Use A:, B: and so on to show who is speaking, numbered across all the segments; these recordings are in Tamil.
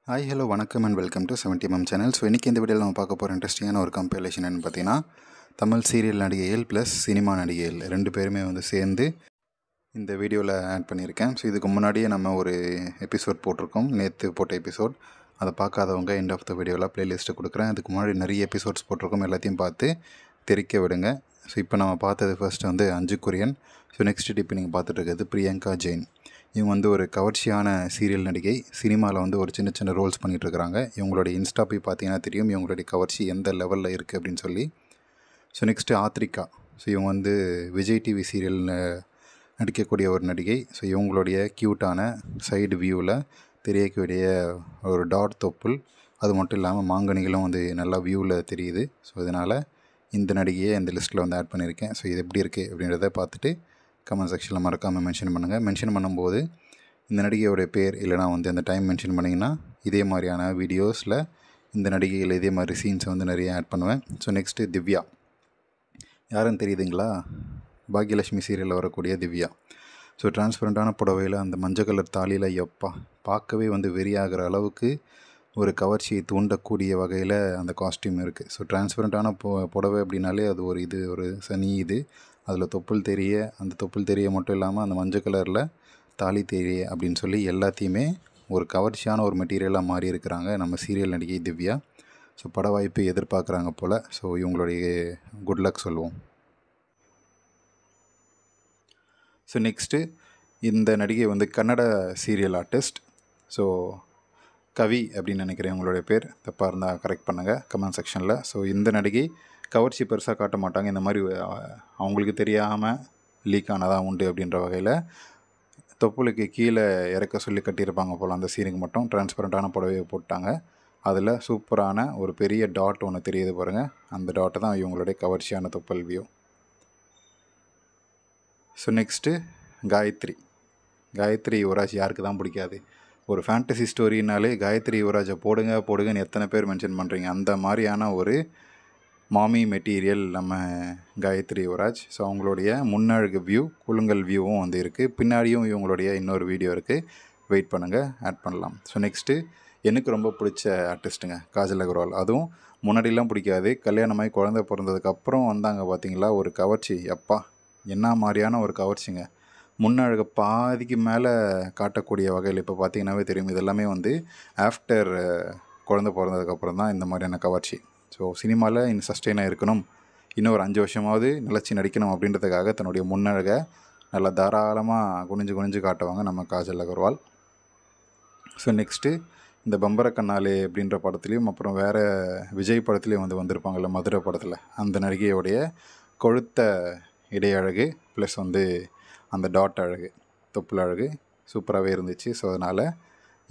A: ஹாய் ஹலோ வணக்கம் and welcome to 70mm channel. So இன்றைக்கி இந்த வீடியோவில் நம்ம பார்க்க போகிற இன்ட்ரெஸ்டிங்கான ஒரு கம்பைலேஷன் என்னென்னு பார்த்தீங்கன்னா, தமிழ் சீரியல் நடிகைகள் ப்ளஸ் சினிமா நடிகைகள் ரெண்டு பேருமே சேர்ந்து இந்த வீடியோவில் ஆட் பண்ணியிருக்கேன். ஸோ இதுக்கு முன்னாடியே நம்ம ஒரு எபிசோட் போட்டிருக்கோம், நேற்று போட்ட எபிசோட். அதை பார்க்காதவங்க எண்ட் ஆஃப் த வீடியோவில் ப்ளேலிஸ்ட்டு கொடுக்குறேன். அதுக்கு முன்னாடி நிறைய எபிசோட்ஸ் போட்டிருக்கோம், எல்லாத்தையும் பார்த்து தெரிக்க விடுங்க. ஸோ இப்போ நம்ம பார்த்தது ஃபர்ஸ்ட் அஞ்சு கொரியன். ஸோ நெக்ஸ்ட் இப்போ நீங்கள் பார்த்துட்டு இருக்கிறது பிரியங்கா ஜெயின். இவங்க ஒரு கவர்ச்சியான சீரியல் நடிகை. சினிமாவில் ஒரு சின்ன சின்ன ரோல்ஸ் பண்ணிகிட்ருக்குறாங்க. இவங்களுடைய இன்ஸ்டா போய் பார்த்தீங்கன்னா தெரியும் இவங்களுடைய கவர்ச்சி எந்த லெவலில் இருக்குது அப்படின்னு சொல்லி. So next ஆத்ரிகா. ஸோ இவங்க விஜய் டிவி சீரியலில் நடிக்கக்கூடிய ஒரு நடிகை. ஸோ இவங்களுடைய க்யூட்டான சைடு வியூவில் தெரியக்கூடிய ஒரு டாட் தொப்புள், அது மட்டும் இல்லாமல் மாங்கனிகளும் நல்லா வியூவில் தெரியுது. ஸோ இதனால் இந்த நடிகையை இந்த லிஸ்ட்டில் ஆட் பண்ணியிருக்கேன். ஸோ இது எப்படி இருக்குது அப்படின்றத பார்த்துட்டு கமெண்ட் செக்ஷனில் மறக்காமல் மென்ஷன் பண்ணுங்கள். மென்ஷன் பண்ணும்போது இந்த நடிகையோடைய பேர் இல்லைனா அந்த டைம் மென்ஷன் பண்ணிங்கன்னா இதே மாதிரியான வீடியோஸில் இந்த நடிகைகள் இதே மாதிரி சீன்ஸை நிறைய ஆட் பண்ணுவேன். So next Divya. யாருன்னு தெரியுதுங்களா? பாக்யலட்சுமி சீரியலில் வரக்கூடிய திவ்யா. ஸோ டிரான்ஸ்பரண்ட்டான புடவையில் அந்த மஞ்சள் கலர் தாலியில் எப்பா பார்க்கவே வெறியாகிற அளவுக்கு ஒரு கவர்ச்சியை தூண்டக்கூடிய வகையில் அந்த காஸ்டியூம் இருக்குது. ஸோ டிரான்ஸ்பரண்ட்டான புடவை அப்படின்னாலே அது ஒரு சனி அதில் தொப்புள் தெரிய, அந்த தொப்புள் தெரிய மட்டும் இல்லாமல் அந்த மஞ்சள் கலரில் தாலி தெரிய அப்படின்னு சொல்லி எல்லாத்தையுமே ஒரு கவர்ச்சியான ஒரு மெட்டீரியலாக மாறி இருக்கிறாங்க நம்ம சீரியல் நடிகை திவ்யா. ஸோ பட வாய்ப்பு எதிர்பார்க்குறாங்க போல். ஸோ இவங்களுடைய குட் லக் சொல்லுவோம். ஸோ நெக்ஸ்ட்டு இந்த நடிகை கன்னட சீரியல் ஆர்டிஸ்ட். ஸோ கவி அப்படின்னு நினைக்கிறேன் உங்களுடைய பேர். தப்பாக இருந்தால் கரெக்ட் பண்ணுங்கள் கமெண்ட் செக்ஷனில். ஸோ இந்த நடிகை கவர்ச்சி பெருசாக காட்ட மாட்டாங்க. இந்த மாதிரி அவங்களுக்கு தெரியாமல் லீக் ஆனதாக உண்டு அப்படின்ற வகையில் தொப்புளுக்கு கீழே இறக்க சொல்லி கட்டியிருப்பாங்க போல். அந்த சீனுக்கு மட்டும் டிரான்ஸ்பரண்ட்டான புடவையை போட்டாங்க. அதில் சூப்பரான ஒரு பெரிய டாட் ஒன்று தெரியுது பாருங்கள். அந்த டாட்டை தான் இவங்களுடைய கவர்ச்சியான தொப்புள் view. So next Gayathri. Gayathri Yuvraj யாருக்கு தான் பிடிக்காது? ஒரு ஃபேண்டசி ஸ்டோரினாலே காயத்ரி யுவராஜை போடுங்கன்னு எத்தனை பேர் மென்ஷன் பண்ணுறீங்க. அந்த மாதிரியான ஒரு மாமி மெட்டீரியல் நம்ம காயத்ரி யுவராஜ். ஸோ அவங்களுடைய முன்னழகு வியூ, குலுங்கல் வியூவும் இருக்குது. பின்னாடியும் இவங்களுடைய இன்னொரு வீடியோ இருக்குது, வெயிட் பண்ணுங்கள், ஆட் பண்ணலாம். ஸோ நெக்ஸ்ட்டு எனக்கு ரொம்ப பிடிச்ச ஆர்டிஸ்ட்டுங்க காஜல் அகர்வால். அதுவும் முன்னாடிலாம் பிடிக்காது, கல்யாணமாகி குழந்தை பிறந்ததுக்கப்புறம் வந்தாங்க பார்த்தீங்களா ஒரு கவர்ச்சி. எப்பா என்ன மாதிரியான ஒரு கவர்ச்சிங்க. முன்னழகு பாதிக்கு மேலே காட்டக்கூடிய வகையில் இப்போ பார்த்தீங்கன்னாவே தெரியும். இதெல்லாமே ஆஃப்டர் குழந்தை பிறந்ததுக்கப்புறம் தான் இந்த மாதிரியான கவர்ச்சி. ஸோ சினிமாவில் இன்னும் சஸ்டெயினாக இருக்கணும், இன்னும் ஒரு 5 வருஷமாவது நிலச்சி நடிக்கணும் அப்படின்றதுக்காக தன்னுடைய முன்னழகை நல்லா தாராளமாக குனிஞ்சு காட்டுவாங்க நம்ம காஜல் அகர்வால். ஸோ நெக்ஸ்ட்டு இந்த பம்பர கண்ணாலே அப்படின்ற படத்துலேயும் அப்புறம் வேறு விஜய் படத்துலேயும் வந்திருப்பாங்கள்ல மதுரை படத்தில், அந்த நடிகையோடைய கொழுத்த இடையழகு ப்ளஸ் அந்த டாட் அழகு, தொப்புள் அழகு சூப்பராகவே இருந்துச்சு. ஸோ அதனால்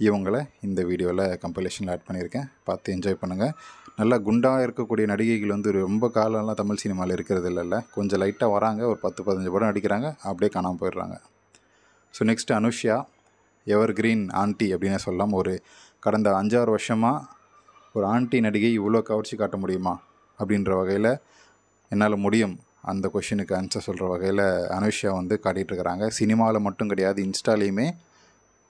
A: இவங்களை இந்த வீடியோவில் கம்பைலேஷனில் ஆட் பண்ணியிருக்கேன். பார்த்து என்ஜாய் பண்ணுங்கள். நல்லா குண்டாக இருக்கக்கூடிய நடிகைகள் ரொம்ப காலம்லாம் தமிழ் சினிமாவில் இருக்கிறது இல்லைல்ல. கொஞ்சம் லைட்டாக வராங்க, ஒரு 10-15 படம் நடிக்கிறாங்க, அப்படியே காணாமல் போயிடுறாங்க. So next Anushya. எவர் கிரீன் ஆண்டி அப்படின்னே சொல்லலாம். ஒரு கடந்த 5-6 வருஷமாக ஒரு ஆண்டி நடிகை இவ்வளோ கவர்ச்சி காட்ட முடியுமா அப்படின்ற வகையில் என்னால் முடியும் அந்த கொஷினுக்கு ஆன்சர் சொல்கிற வகையில் அனுஷ்யா காட்டிகிட்ருக்கிறாங்க. சினிமாவில் மட்டும் கிடையாது, இன்ஸ்டாலேயுமே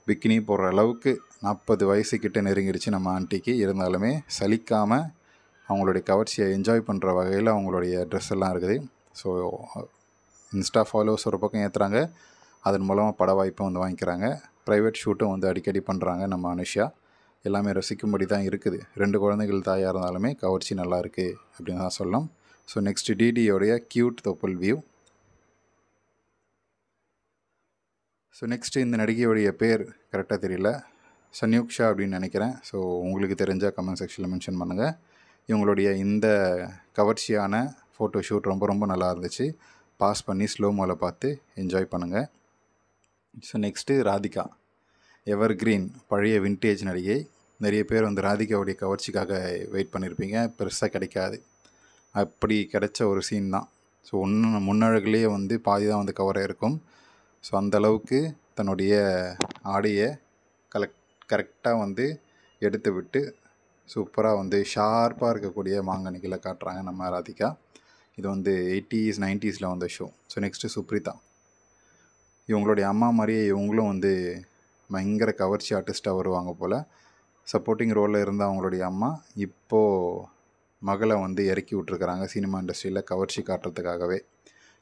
A: பிக்கினி போடுற அளவுக்கு 40 வயசுக்கிட்ட நெருங்கிடுச்சு நம்ம ஆண்டிக்கு. இருந்தாலுமே சலிக்காமல் அவங்களுடைய கவர்ச்சியை என்ஜாய் பண்ணுற வகையில் அவங்களுடைய ட்ரெஸ் எல்லாம் இருக்குது. ஸோ இன்ஸ்டா ஃபாலோவர்ஸ் ஒரு பக்கம் ஏற்றுறாங்க, அதன் மூலமாக பட வாய்ப்பும் வாங்கிக்கிறாங்க. ப்ரைவேட் ஷூட்டும் அடிக்கடி பண்ணுறாங்க நம்ம அனுஷ்யா. எல்லாமே ரசிக்கும்படி தான் இருக்குது. 2 குழந்தைகள் தாயாக இருந்தாலுமே கவர்ச்சி நல்லா இருக்குது அப்படின்னு தான் சொல்லலாம். ஸோ நெக்ஸ்ட்டு டிடியோடைய க்யூட் தொப்புள் வியூ. ஸோ நெக்ஸ்ட்டு இந்த நடிகையோடைய பேர் கரெக்டாக தெரியல, சன்யுக்ஷா அப்படின்னு நினைக்கிறேன். ஸோ உங்களுக்கு தெரிஞ்சால் கமெண்ட் செக்ஷனில் மென்ஷன் பண்ணுங்கள். இவங்களுடைய இந்த கவர்ச்சியான ஃபோட்டோ ஷூட் ரொம்ப நல்லா இருந்துச்சு. பாஸ் பண்ணி ஸ்லோ மோவில் பார்த்து என்ஜாய் பண்ணுங்கள். So next Radhika. எவர் கிரீன் பழைய வின்டேஜ் நடிகை. நிறைய பேர் ராதிகாவுடைய கவர்ச்சிக்காக வெயிட் பண்ணியிருப்பீங்க, பெருசாக கிடைக்காது. அப்படி கிடைச்ச ஒரு சீன் தான். ஸோ முன்னழகுலேயே பாதி தான் கவராக இருக்கும். ஸோ அந்தளவுக்கு தன்னுடைய ஆடையை கரெக்டாக எடுத்து விட்டு சூப்பராக ஷார்ப்பாக இருக்கக்கூடிய மாங்கனிகளை காட்டுறாங்க நம்ம ராதிகா. இது 80s 90ஸில் வந்த ஷோ. So next Supritha. இவங்களுடைய அம்மா மாதிரியே இவங்களும் பயங்கர கவர்ச்சி ஆர்டிஸ்ட்டாக வருவாங்க போல். சப்போர்ட்டிங் ரோலில் இருந்த அவங்களுடைய அம்மா இப்போது மகளை வந்து இறக்கி விட்ருக்குறாங்க சினிமா இண்டஸ்ட்ரியில் கவர்ச்சி காட்டுறதுக்காகவே.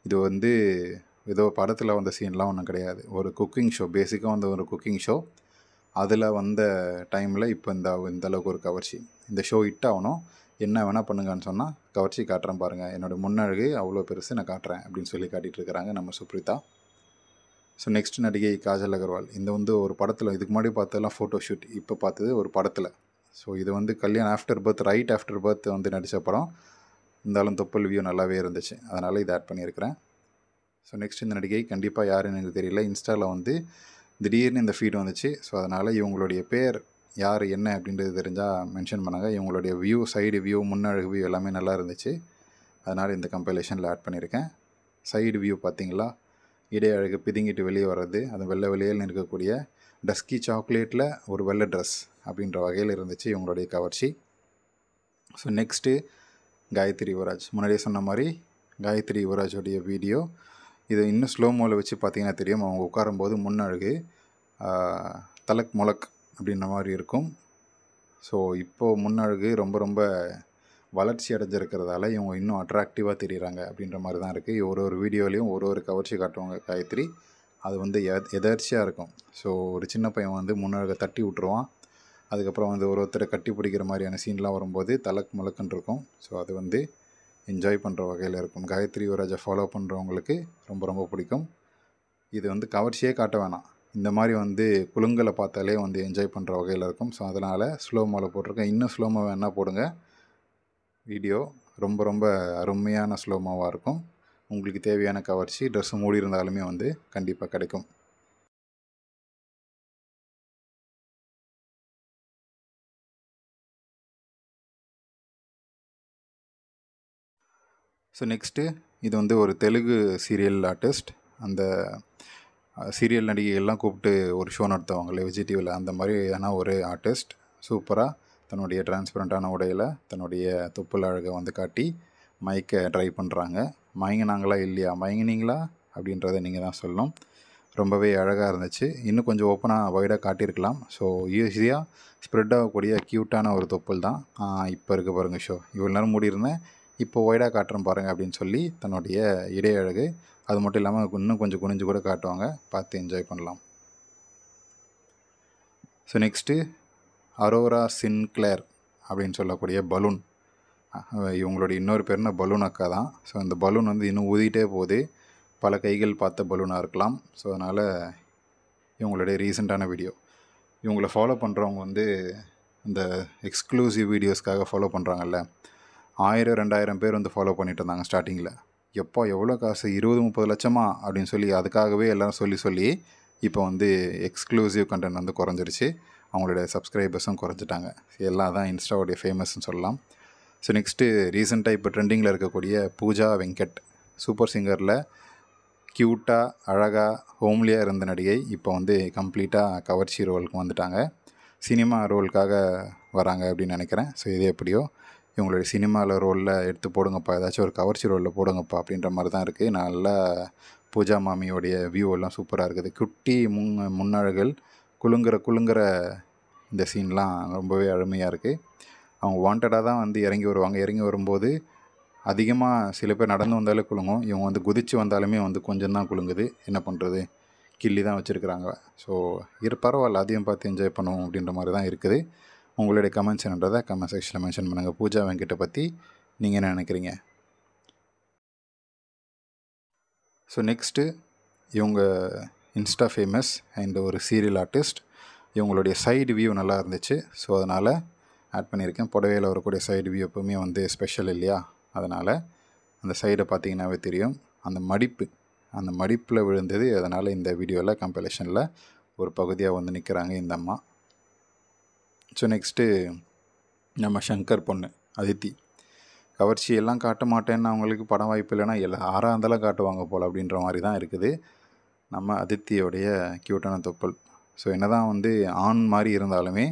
A: இது வந்து ஏதோ படத்தில் வந்த சீன்லாம் ஒன்றும் கிடையாது. ஒரு குக்கிங் ஷோ, பேசிக்காக வந்து ஒரு குக்கிங் ஷோ. அதில் வந்த டைமில் இப்போ இந்த அளவுக்கு ஒரு கவர்ச்சி. இந்த ஷோ ஹிட் ஆகணும், என்ன வேணால் பண்ணுங்கன்னு சொன்னால் கவர்ச்சி காட்டுறேன் பாருங்கள், என்னோடய முன்னழகு அவ்வளோ பெருசு, நான் காட்டுறேன் அப்படின்னு சொல்லி காட்டிகிட்டு இருக்கிறாங்க நம்ம சுப்ரீதா. ஸோ நெக்ஸ்ட் நடிகை காஜல் அகர்வால். இந்த வந்து ஒரு படத்தில், இதுக்கு முன்னாடி பார்த்ததெல்லாம் ஃபோட்டோ ஷூட், இப்போ பார்த்தது ஒரு படத்தில். ஸோ இது வந்து கல்யாணம் after birth, right after birth வந்து நடித்த படம். இருந்தாலும் தொப்பல் வியூ நல்லாவே இருந்துச்சு, அதனால் இதை ஆட் பண்ணியிருக்கிறேன். ஸோ நெக்ஸ்ட் இந்த நடிகை கண்டிப்பாக யாருன்னு எனக்கு தெரியல, இன்ஸ்டாவில் வந்து திடீர்னு இந்த ஃபீட் வந்துச்சு. ஸோ அதனால் இவங்களுடைய பேர் யார் என்ன அப்படின்றது தெரிஞ்சால் மென்ஷன் பண்ணாங்க. இவங்களுடைய வியூ, சைடு வியூ, முன்னழகு வியூ எல்லாமே நல்லா இருந்துச்சு, அதனால் இந்த கம்பைலேஷனில் ஆட் பண்ணியிருக்கேன். சைடு வியூ பார்த்தீங்களா, இடையழகு பிதுங்கிட்டு வெளியே வர்றது, அது வெள்ளை வெளியேன்னு இருக்கக்கூடிய டஸ்கி சாக்லேட்டில் ஒரு வெள்ளை ட்ரெஸ் அப்படின்ற வகையில் இருந்துச்சு இவங்களுடைய கவர்ச்சி. So next Gayathri Yuvraj. முன்னாடியே சொன்ன மாதிரி காயத்ரி யுவராஜோடைய வீடியோ இது இன்னும் ஸ்லோ மோவில் வச்சு பார்த்தீங்கன்னா தெரியும். அவங்க உட்காரும்போது முன்னழகு தலக் முலக் அப்படின்ற மாதிரி இருக்கும். ஸோ இப்போது முன்னழகு ரொம்ப ரொம்ப வளர்ச்சி அடைஞ்சிருக்கிறதால இவங்க இன்னும் அட்ராக்டிவாக தெரியுறாங்க அப்படின்ற மாதிரி தான் இருக்குது. ஒரு வீடியோலையும் ஒரு கவர்ச்சி காட்டுவாங்க காயத்ரி, அது வந்து எதர்ச்சியாக இருக்கும். ஸோ ஒரு சின்ன பையன் வந்து முன்னழகை தட்டி விட்ருவான், அதுக்கப்புறம் வந்து ஒருத்தரை கட்டி பிடிக்கிற மாதிரியான சீன்லாம் வரும்போது தலக் முலக்குன்னு இருக்கும். ஸோ அது வந்து என்ஜாய் பண்ணுற வகையில் இருக்கும். காயத்ரி யுவராஜை ஃபாலோ பண்ணுறவங்களுக்கு ரொம்ப ரொம்ப பிடிக்கும். இது வந்து கவர்ச்சியே காட்ட வேணாம், இந்த மாதிரி வந்து குலுங்கலை பார்த்தாலே வந்து என்ஜாய் பண்ணுற வகையில் இருக்கும். ஸோ அதனால் ஸ்லோ மோவில் போட்டிருக்கேன். இன்னும் ஸ்லோ மோ வேணால் போடுங்க, வீடியோ ரொம்ப ரொம்ப அருமையான ஸ்லோமோவாக இருக்கும். உங்களுக்கு தேவையான கவர்ச்சி ட்ரெஸ்ஸு மூடி இருந்தாலுமே வந்து கண்டிப்பாக கிடைக்கும். ஸோ நெக்ஸ்ட்டு இது வந்து ஒரு தெலுங்கு சீரியல் ஆர்டிஸ்ட். அந்த சீரியல் நடிகைகள்லாம் கூப்பிட்டு ஒரு ஷோ நடத்துவாங்களே விஜய் டிவியில், அந்த மாதிரியான ஒரு ஆர்டிஸ்ட் சூப்பராக தன்னுடைய டிரான்ஸ்பரண்ட்டான உடையில் தன்னுடைய தொப்புள் அழகை வந்து காட்டி மைக்கை ட்ரை பண்ணுறாங்க. மயங்கினாங்களா இல்லையா, மயங்கினீங்களா அப்படின்றத நீங்கள் தான் சொல்லணும். ரொம்பவே அழகாக இருந்துச்சு. இன்னும் கொஞ்சம் ஓப்பனாக வைடாக காட்டியிருக்கலாம். ஸோ ஈஸியாக ஸ்ப்ரெட் ஆகக்கூடிய க்யூட்டான ஒரு தொப்புள் தான். இப்போ இருக்க பாருங்கள் ஷோ, இவ்வளோ நேரம் மூடியிருந்தேன், இப்போ வைடாக காட்டுறேன் பாருங்கள் அப்படின்னு சொல்லி தன்னுடைய இடையழகு, அது மட்டும் இல்லாமல் இன்னும் கொஞ்சம் குனிஞ்சு கூட காட்டுவாங்க, பார்த்து என்ஜாய் பண்ணலாம். ஸோ நெக்ஸ்ட்டு அரோரா சின்க்ளேர் அப்படின்னு சொல்லக்கூடிய பலூன். இவங்களுடைய இன்னொரு பேர்னா பலூன் அக்கா தான். ஸோ அந்த பலூன் வந்து இன்னும் ஊதிகிட்டே போகுது, பல கைகள் பார்த்த பலூனாக இருக்கலாம். ஸோ அதனால் இவங்களுடைய ரீசெண்டான வீடியோ, இவங்கள ஃபாலோ பண்ணுறவங்க வந்து இந்த எக்ஸ்க்ளூசிவ் வீடியோஸ்க்காக ஃபாலோ பண்ணுறாங்கல்ல, 1000-2000 பேர் வந்து ஃபாலோ பண்ணிட்டு இருந்தாங்க ஸ்டார்டிங்கில். எப்போ எவ்வளோ காசு, 20-30 லட்சமா அப்படின்னு சொல்லி அதுக்காகவே எல்லோரும் சொல்லி இப்போ வந்து எக்ஸ்க்ளூசிவ் கண்டென்ட் வந்து குறைஞ்சிருச்சு, அவங்களுடைய சப்ஸ்கிரைபர்ஸும் குறைஞ்சிட்டாங்க. எல்லாம் தான் இன்ஸ்டாவுடைய ஃபேமஸ்ன்னு சொல்லலாம். ஸோ நெக்ஸ்ட்டு ரீசெண்டாக இப்போ ட்ரெண்டிங்கில் இருக்கக்கூடிய பூஜா வெங்கட், சூப்பர் சிங்கரில் க்யூட்டாக அழகாக ஹோம்லியாக இருந்த நடிகை இப்போ வந்து கம்ப்ளீட்டாக கவர்ச்சி ரோலுக்கு வந்துட்டாங்க. சினிமா ரோலுக்காக வராங்க அப்படின்னு நினைக்கிறேன். ஸோ இது எப்படியோ இவங்களுடைய சினிமாவில் ரோலில் எடுத்து போடுங்கப்பா, ஏதாச்சும் ஒரு கவர்ச்சி ரோலில் போடுங்கப்பா அப்படின்ற மாதிரி தான் இருக்குது. நல்லா பூஜா மாமியோடைய வியூ எல்லாம் சூப்பராக இருக்குது. குட்டி முன்னழகள் குலுங்குற இந்த சீன்லாம் ரொம்பவே அருமையாக இருக்குது. அவங்க வாண்டடாக தான் வந்து இறங்கி வருவாங்க. இறங்கி வரும்போது அதிகமாக சில பேர் நடந்து வந்தாலே குலுங்கும், இவங்க வந்து குதித்து வந்தாலுமே வந்து கொஞ்சம் தான் குலுங்குது. என்ன பண்ணுறது, கிள்ளி தான் வச்சுருக்குறாங்க. ஸோ பரவாயில்ல, அதையும் பார்த்து என்ஜாய் பண்ணுவோம் அப்படின்ற மாதிரி தான் இருக்குது. உங்களுடைய கமெண்ட்ஸ் என்னன்றதை கமெண்ட் செக்ஷனில் மென்ஷன் பண்ணுங்கள். பூஜா வெங்கட்டை பற்றி நீங்கள் என்ன நினைக்கிறீங்க? ஸோ நெக்ஸ்ட்டு இவங்க இன்ஸ்டா ஃபேமஸ் அண்ட் ஒரு சீரியல் ஆர்டிஸ்ட். இவங்களுடைய சைடு வியூ நல்லா இருந்துச்சு, ஸோ அதனால் ஆட் பண்ணியிருக்கேன். புடவையில் வரக்கூடிய சைடு வியூ எப்போவுமே வந்து ஸ்பெஷல் இல்லையா, அதனால் அந்த சைடை பார்த்தீங்கன்னாவே தெரியும், அந்த மடிப்பில் விழுந்தது. அதனால் இந்த வீடியோவில் கம்பைலேஷனில் ஒரு பகுதியாக வந்து நிற்கிறாங்க இந்த அம்மா. ஸோ நெக்ஸ்ட்டு நம்ம சங்கர் பொண்ணு அதித்தி. கவர்ச்சியெல்லாம் காட்ட மாட்டேன்னு அவங்களுக்கு படம் வாய்ப்பு இல்லைன்னா யாராக இருந்தாலும் காட்டுவாங்க போல் அப்படின்ற மாதிரி தான் இருக்குது நம்ம அதித்தியோடைய க்யூட்டான தொப்புள். ஸோ என்ன தான் வந்து ஆண் மாதிரி இருந்தாலுமே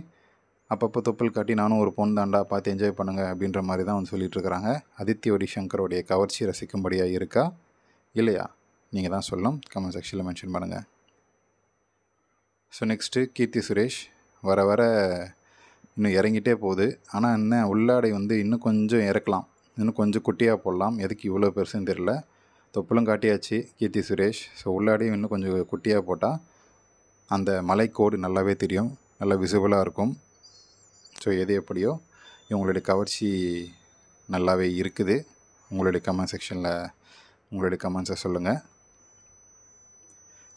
A: அப்பப்போ தொப்புள் காட்டி நானும் ஒரு பொண்ணு தாண்டா, பார்த்து என்ஜாய் பண்ணுங்கள் அப்படின்ற மாதிரி தான் வந்து சொல்லிகிட்ருக்குறாங்க. அதித்தியோடைய சங்கரோடைய கவர்ச்சி ரசிக்கும்படியாக இருக்கா இல்லையா, நீங்கள் தான் சொல்லணும். கமெண்ட் செக்ஷனில் மென்ஷன் பண்ணுங்கள். So next Keerthy Suresh. வர இன்னும் இறங்கிட்டே போகுது. ஆனால் என்ன உள்ளாடை வந்து இன்னும் கொஞ்சம் இறக்கலாம், இன்னும் கொஞ்சம் குட்டியாக போடலாம். எதுக்கு இவ்வளோ பெருசுன்னு தெரில. தொப்புளும் காட்டியாச்சு கீர்த்தி சுரேஷ். ஸோ உள்ளாடையும் இன்னும் கொஞ்சம் குட்டியாக போட்டால் அந்த மலைக்கோடு நல்லாவே தெரியும், நல்லா விசிபிளாக இருக்கும். ஸோ எது எப்படியோ இவங்களுடைய கவர்ச்சி நல்லாவே இருக்குது. உங்களுடைய கமெண்ட் செக்ஷனில் உங்களுடைய கமெண்ட்ஸை சொல்லுங்கள்.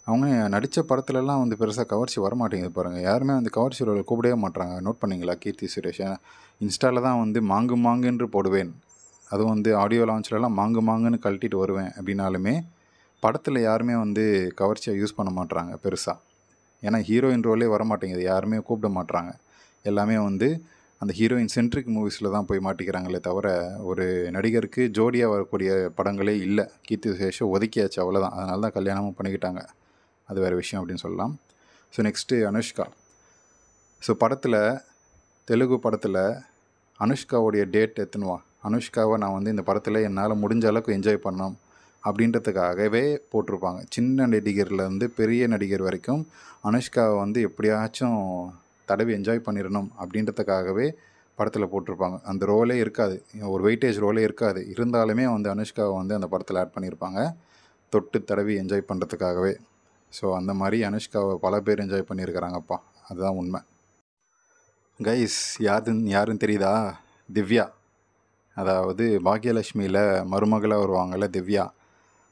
A: அவங்க நடித்த படத்துலலாம் வந்து பெருசாக கவர்ச்சி வரமாட்டேங்குது பாருங்கள். யாருமே வந்து கவர்ச்சி ரோல் கூப்பிடவே மாட்றாங்க. நோட் பண்ணிங்களா கீர்த்தி சுரேஷ்? இன்ஸ்டாவில் தான் வந்து மாங்கு மாங்குன்று போடுவேன், அதுவும் வந்து ஆடியோ லான்ச்லலாம் மாங்கு மாங்குன்னு கழட்டிட்டு வருவேன் அப்படின்னாலுமே படத்தில் யாருமே வந்து கவர்ச்சியாக யூஸ் பண்ண மாட்றாங்க பெருசாக. ஏன்னா ஹீரோயின் ரோலே வரமாட்டேங்குது, யாருமே கூப்பிட மாட்றாங்க. எல்லாமே வந்து அந்த ஹீரோயின் சென்ட்ரிக் மூவிஸில் தான் போய் மாட்டிக்கிறாங்களே தவிர ஒரு நடிகருக்கு ஜோடியாக வரக்கூடிய படங்களே இல்லை. கீர்த்தி சுரேஷை ஒதுக்கியாச்சு, அவ்வளோதான். அதனால தான் கல்யாணமும் பண்ணிக்கிட்டாங்க, அது வேறு விஷயம் அப்படின்னு சொல்லலாம். So next Anushka. ஸோ படத்தில், தெலுங்கு படத்தில் அனுஷ்காவுடைய டேட் எத்தனுவா, அனுஷ்காவை நான் வந்து இந்த படத்தில் என்னால் முடிஞ்ச அளவுக்கு என்ஜாய் பண்ணோம் அப்படின்றதுக்காகவே போட்டிருப்பாங்க. சின்ன நடிகர்லேருந்து பெரிய நடிகர் வரைக்கும் அனுஷ்காவை வந்து எப்படியாச்சும் தடவி என்ஜாய் பண்ணிடணும் அப்படின்றதுக்காகவே படத்தில் போட்டிருப்பாங்க. அந்த ரோலே இருக்காது, ஒரு வெயிட்டேஜ் ரோலே இருக்காது. இருந்தாலுமே வந்து அனுஷ்காவை வந்து அந்த படத்தில் ஆட் பண்ணியிருப்பாங்க, தொட்டு தடவி என்ஜாய் பண்ணுறதுக்காகவே. ஸோ அந்த மாதிரி அனுஷ்காவை பல பேர் என்ஜாய் பண்ணியிருக்கிறாங்கப்பா, அதுதான் உண்மை. கைஸ், யாருன்னு தெரியுதா? திவ்யா. அதாவது பாக்யலட்சுமியில் மருமகளாக வருவாங்கள்ல திவ்யா,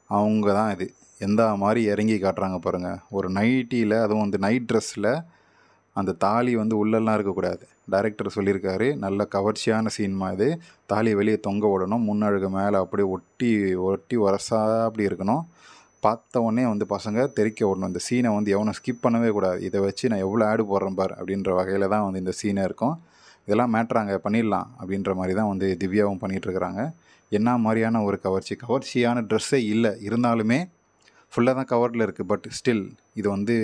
A: அவங்க தான் இது. எந்த மாதிரி இறங்கி காட்டுறாங்க பாருங்கள். ஒரு நைட்டியில், அதுவும் வந்து நைட் ட்ரெஸ்ஸில், அந்த தாலி வந்து உள்ளெல்லாம் இருக்கக்கூடாது. டைரக்டர் சொல்லியிருக்காரு, நல்ல கவர்ச்சியான சீன்மா இது. தாலியை வெளியே தொங்க விடணும், முன்னழுக மேலே அப்படியே ஒட்டி வரசா அப்படி இருக்கணும். பார்த்த உடனே வந்து பசங்க தெறிக்க விடணும். இந்த சீனை வந்து எவனும் ஸ்கிப் பண்ணவே கூடாது. இதை வச்சு நான் எவ்வளோ ஆடு போடுறேன் பார் அப்படின்ற வகையில் தான் வந்து இந்த சீனே இருக்கும். இதெல்லாம் மேட்ராங்க, பண்ணிடலாம் அப்படின்ற மாதிரி தான் வந்து திவ்யாவும் பண்ணிகிட்ருக்குறாங்க. என்ன மாதிரியான ஒரு கவர்ச்சியான ட்ரெஸ்ஸே இல்லை, இருந்தாலுமே ஃபுல்லாக தான் கவரில் இருக்குது. பட் ஸ்டில் இது வந்து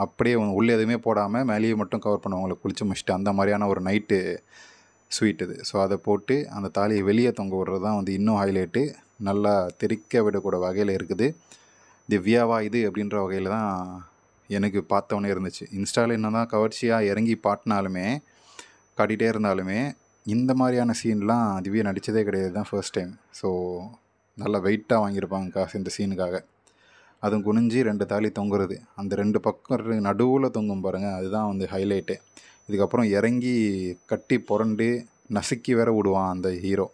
A: அப்படியே உள்ளே எதுவுமே போடாமல் மேலேயே மட்டும் கவர் பண்ணுவாங்களே குளிச்சு முடிச்சுட்டு, அந்த மாதிரியான ஒரு நைட்டு ஸ்வீட் இது. ஸோ அதை போட்டு அந்த தாலியை வெளியே தொங்க விடுறது தான் வந்து இன்னும் ஹைலைட்டு. நல்லா தெறிக்க விடக்கூட வகையில் இருக்குது. திவ்யாவா இது அப்படின்ற வகையில் தான் எனக்கு பார்த்தவொன்னே இருந்துச்சு. இன்ஸ்டாவில் என்ன தான் கவர்ச்சியாக இறங்கி காட்டிகிட்டே இருந்தாலுமே இந்த மாதிரியான சீன்லாம் திவ்யா நடித்ததே கிடையாது, தான் ஃபர்ஸ்ட் டைம். ஸோ நல்லா வெயிட்டாக வாங்கியிருப்பாங்க காசு இந்த சீனுக்காக. அதுவும் குனிஞ்சி 2 தாலி தொங்குறது, அந்த 2 பக்கம் நடுவில் தொங்கும் பாருங்கள், அதுதான் வந்து ஹைலைட்டு. இதுக்கப்புறம் இறங்கி கட்டி புரண்டு நசுக்கி வேற விடுவான் அந்த ஹீரோ.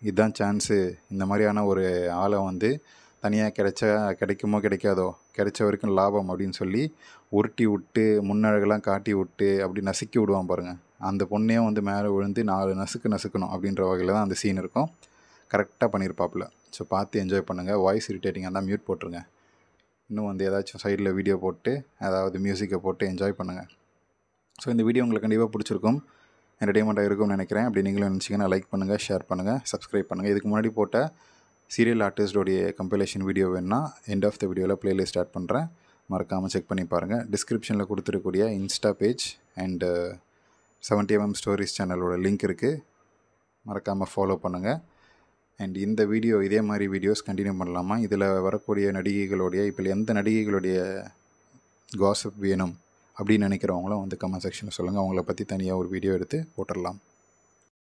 A: இதுதான் சான்ஸு. இந்த மாதிரியான ஒரு ஆளை வந்து தனியாக கிடைக்குமோ கிடைக்காதோ, கிடைச்ச வரைக்கும் லாபம் அப்படின்னு சொல்லி உருட்டி விட்டு முன்னழகெல்லாம் காட்டி விட்டு அப்படி நசுக்கி விடுவான் பாருங்கள். அந்த பொண்ணையும் வந்து மேலே விழுந்து 4 நசுக்கணும் அப்படின்ற வகையில் தான் அந்த சீன் இருக்கும். கரெக்டாக பண்ணியிருப்பாப்புல. ஸோ பார்த்து என்ஜாய் பண்ணுங்கள். வாய்ஸ் இரிட்டேட்டிங்காக இருந்தால் மியூட் போட்டுருங்க. இன்னும் வந்து ஏதாச்சும் சைடில் வீடியோ போட்டு அதாவது மியூசிக்கை போட்டு என்ஜாய் பண்ணுங்கள். ஸோ இந்த வீடியோ உங்களுக்கு கண்டிப்பாக பிடிச்சிருக்கும், என்டர்டெயின்மெண்ட்டாக இருக்கும்னு நினைக்கிறேன். அப்படி நீங்களும் நினச்சிங்கன்னா லைக் பண்ணுங்கள், ஷேர் பண்ணுங்கள், சப்ஸ்கிரைப் பண்ணுங்கள். இதுக்கு முன்னாடி போட்ட சீரியல் ஆர்டிஸ்டோடைய கம்பைலேஷன் வீடியோ வேணுன்னா எண்ட் ஆஃப் த வீடியோவில் ப்ளேலிஸ்ட் ஆட் பண்ணுறேன், மறக்காமல் செக் பண்ணி பாருங்கள். டிஸ்கிரிப்ஷனில் கொடுத்துருக்கூடிய insta page and 70mm stories சேனலோட லிங்க் இருக்குது, மறக்காமல் ஃபாலோ பண்ணுங்கள். அண்ட் இந்த வீடியோ இதே மாதிரி வீடியோஸ் கண்டினியூ பண்ணலாமா? இதில் வரக்கூடிய நடிகைகளுடைய இப்போ எந்த நடிகைகளுடைய காசிப் வேணும் அப்படின்னு நினைக்கிறவங்களும் வந்து கமெண்ட் செக்ஷனில் சொல்லுங்கள். அவங்கள பற்றி தனியாக ஒரு வீடியோ எடுத்து போட்டுடலாம்.